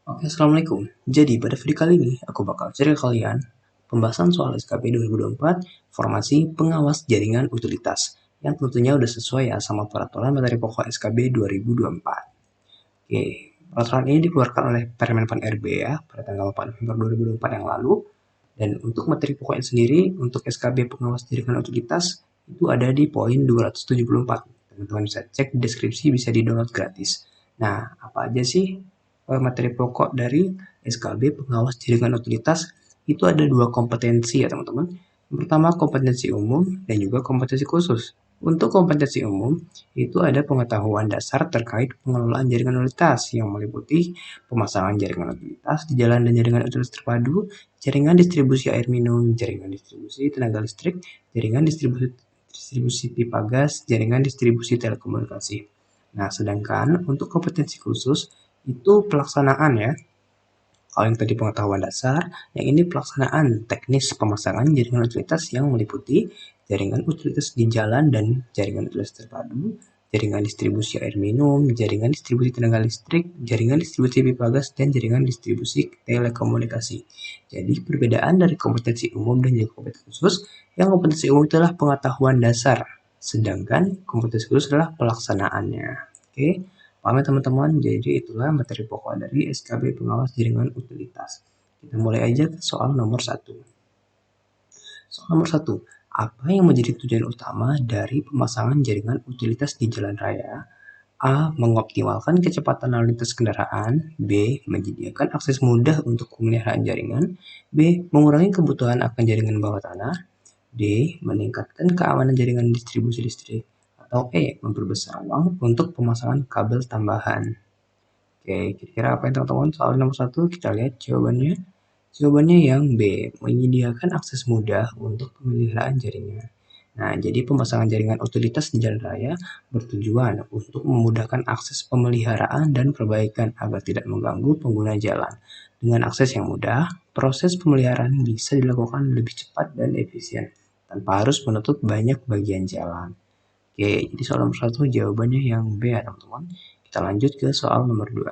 Oke, Assalamualaikum. Jadi, pada video kali ini, aku bakal share ke kalian pembahasan soal SKB 2024, Formasi Pengawas Jaringan Utilitas, yang tentunya udah sesuai ya sama peraturan materi pokok SKB 2024. Oke, peraturan ini dikeluarkan oleh Permenpan RB ya, pada tanggal 4 November 2024 yang lalu. Dan untuk materi pokoknya sendiri, untuk SKB Pengawas Jaringan Utilitas, itu ada di poin 274. Teman-teman bisa cek di deskripsi, bisa di-download gratis. Nah, apa aja sih materi pokok dari SKB Pengawas Jaringan Utilitas? Itu ada dua kompetensi ya teman-teman. Yang pertama kompetensi umum dan juga kompetensi khusus. Untuk kompetensi umum, itu ada pengetahuan dasar terkait pengelolaan jaringan utilitas yang meliputi pemasangan jaringan utilitas di jalan dan jaringan utilitas terpadu, jaringan distribusi air minum, jaringan distribusi tenaga listrik, jaringan distribusi pipa gas, jaringan distribusi telekomunikasi. Nah, sedangkan untuk kompetensi khusus itu pelaksanaan ya. Kalau yang tadi pengetahuan dasar, yang ini pelaksanaan teknis pemasangan jaringan utilitas yang meliputi jaringan utilitas di jalan dan jaringan utilitas terpadu, jaringan distribusi air minum, jaringan distribusi tenaga listrik, jaringan distribusi pipa gas, dan jaringan distribusi telekomunikasi. Jadi perbedaan dari kompetensi umum dan juga kompetensi khusus, yang kompetensi umum adalah pengetahuan dasar, sedangkan kompetensi khusus adalah pelaksanaannya. Oke, paham ya teman-teman? Jadi itulah materi pokok dari SKB Pengawas Jaringan Utilitas. Kita mulai aja ke soal nomor 1. Soal nomor 1. Apa yang menjadi tujuan utama dari pemasangan jaringan utilitas di jalan raya? A. Mengoptimalkan kecepatan lalu lintas kendaraan. B. Menyediakan akses mudah untuk pemeliharaan jaringan. B. Mengurangi kebutuhan akan jaringan bawah tanah. D. Meningkatkan keamanan jaringan distribusi listrik. Atau E. Memperbesar ruang untuk pemasangan kabel tambahan. Oke, kira-kira apa yang teman-teman? Soal nomor 1, kita lihat jawabannya. Jawabannya yang B, menyediakan akses mudah untuk pemeliharaan jaringan. Nah, jadi pemasangan jaringan utilitas di jalan raya bertujuan untuk memudahkan akses pemeliharaan dan perbaikan agar tidak mengganggu pengguna jalan. Dengan akses yang mudah, proses pemeliharaan bisa dilakukan lebih cepat dan efisien tanpa harus menutup banyak bagian jalan. Oke, jadi soal nomor 1 jawabannya yang B ya teman-teman. Kita lanjut ke soal nomor 2.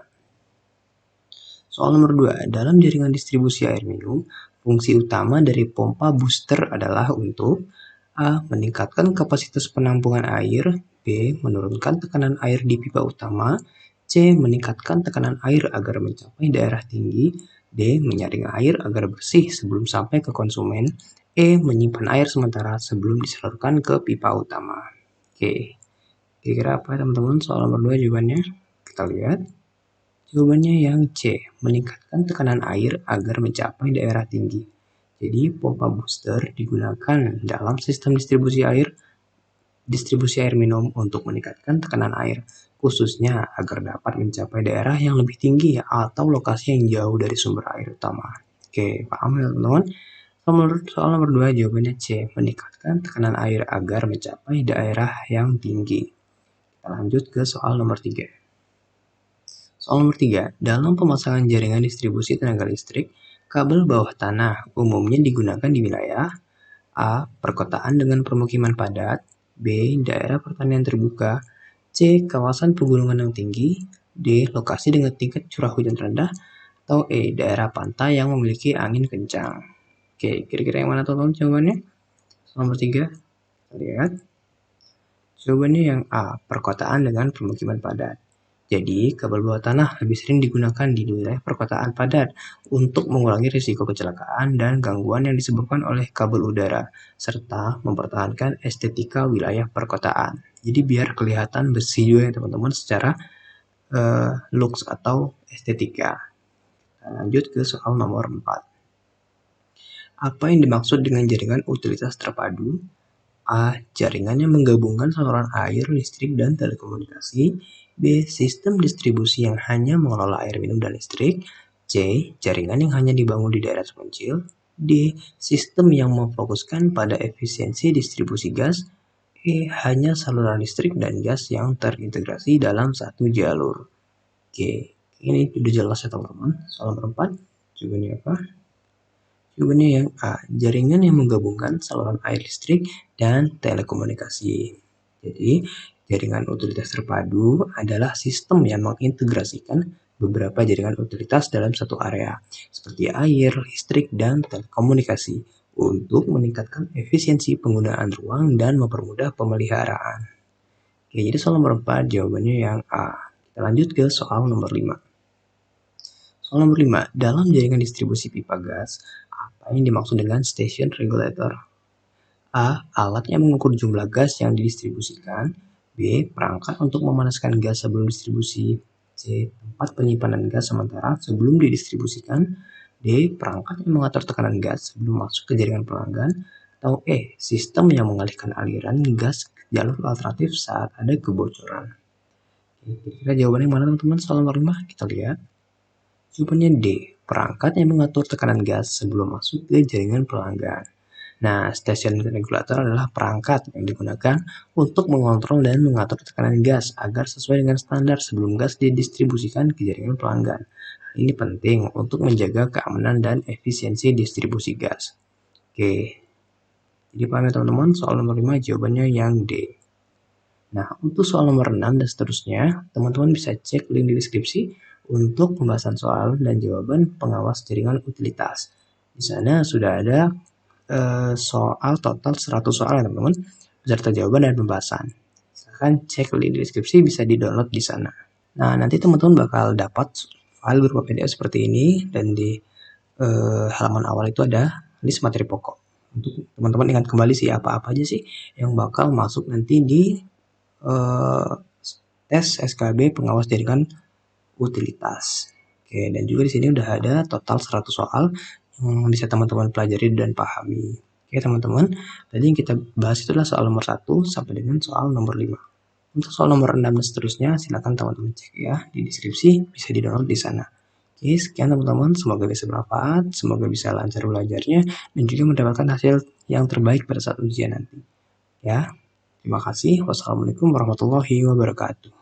Soal nomor 2, dalam jaringan distribusi air minum, fungsi utama dari pompa booster adalah untuk A. Meningkatkan kapasitas penampungan air. B. Menurunkan tekanan air di pipa utama. C. Meningkatkan tekanan air agar mencapai daerah tinggi. D. Menyaring air agar bersih sebelum sampai ke konsumen. E. Menyimpan air sementara sebelum disalurkan ke pipa utama. Oke, kira-kira apa teman-teman soal nomor 2 jawabannya? Kita lihat. Jawabannya yang C, meningkatkan tekanan air agar mencapai daerah tinggi. Jadi pompa booster digunakan dalam sistem distribusi air minum untuk meningkatkan tekanan air, khususnya agar dapat mencapai daerah yang lebih tinggi atau lokasi yang jauh dari sumber air utama. Oke, paham ya teman-teman? Soal nomor 2 jawabannya C, meningkatkan tekanan air agar mencapai daerah yang tinggi. Kita lanjut ke soal nomor 3. Soal nomor 3, dalam pemasangan jaringan distribusi tenaga listrik, kabel bawah tanah umumnya digunakan di wilayah A. Perkotaan dengan permukiman padat. B. Daerah pertanian terbuka. C. Kawasan pegunungan yang tinggi. D. Lokasi dengan tingkat curah hujan rendah. Atau E. Daerah pantai yang memiliki angin kencang. Oke, kira-kira yang mana teman-teman jawabannya? Soal nomor 3, kita lihat. Jawabannya yang A. Perkotaan dengan permukiman padat. Jadi, kabel bawah tanah lebih sering digunakan di wilayah perkotaan padat untuk mengurangi risiko kecelakaan dan gangguan yang disebabkan oleh kabel udara, serta mempertahankan estetika wilayah perkotaan. Jadi biar kelihatan bersih juga ya teman-teman secara looks atau estetika. Kita lanjut ke soal nomor 4. Apa yang dimaksud dengan jaringan utilitas terpadu? A. Jaringan yang menggabungkan saluran air, listrik, dan telekomunikasi. B. Sistem distribusi yang hanya mengelola air minum dan listrik. C. Jaringan yang hanya dibangun di daerah terpencil. D. Sistem yang memfokuskan pada efisiensi distribusi gas. E. Hanya saluran listrik dan gas yang terintegrasi dalam satu jalur. Oke, ini sudah jelas ya teman-teman. Soal nomor 4, jawabannya apa? Jawabannya yang A, jaringan yang menggabungkan saluran air listrik dan telekomunikasi. Jadi, jaringan utilitas terpadu adalah sistem yang mengintegrasikan beberapa jaringan utilitas dalam satu area, seperti air, listrik, dan telekomunikasi, untuk meningkatkan efisiensi penggunaan ruang dan mempermudah pemeliharaan. Oke, jadi soal nomor 4 jawabannya yang A. Kita lanjut ke soal nomor 5. Soal nomor 5, dalam jaringan distribusi pipa gas, apa yang dimaksud dengan station regulator? A. Alat yang mengukur jumlah gas yang didistribusikan. B. Perangkat untuk memanaskan gas sebelum distribusi. C. Tempat penyimpanan gas sementara sebelum didistribusikan. D. Perangkat yang mengatur tekanan gas sebelum masuk ke jaringan pelanggan. Atau E. Sistem yang mengalihkan aliran gas ke jalur alternatif saat ada kebocoran. Kira-kira jawabannya mana teman-teman soal nomor 5? Kita lihat. Jawabannya D. Perangkat yang mengatur tekanan gas sebelum masuk ke jaringan pelanggan. Nah, station regulator adalah perangkat yang digunakan untuk mengontrol dan mengatur tekanan gas agar sesuai dengan standar sebelum gas didistribusikan ke jaringan pelanggan. Ini penting untuk menjaga keamanan dan efisiensi distribusi gas. Oke, jadi paham ya teman-teman, soal nomor 5 jawabannya yang D. Nah, untuk soal nomor 6 dan seterusnya, teman-teman bisa cek link di deskripsi untuk pembahasan soal dan jawaban pengawas jaringan utilitas. Di sana sudah ada soal total 100 soal ya teman-teman, beserta jawaban dan pembahasan. Silahkan cek link di deskripsi, bisa di-download di sana. Nah, nanti teman-teman bakal dapat file berupa PDF seperti ini, dan di halaman awal itu ada list materi pokok. Untuk teman-teman ingat kembali sih apa-apa aja sih yang bakal masuk nanti di tes SKB pengawas jaringan utilitas. Oke, dan juga di sini udah ada total 100 soal yang bisa teman-teman pelajari dan pahami. Oke teman-teman, tadi yang kita bahas itu adalah soal nomor 1 sampai dengan soal nomor 5. Untuk soal nomor 6 dan seterusnya, silakan teman-teman cek ya di deskripsi, bisa di-download di sana. Oke, sekian teman-teman, semoga bisa bermanfaat, semoga bisa lancar belajarnya, dan juga mendapatkan hasil yang terbaik pada saat ujian nanti. Ya, terima kasih. Wassalamualaikum warahmatullahi wabarakatuh.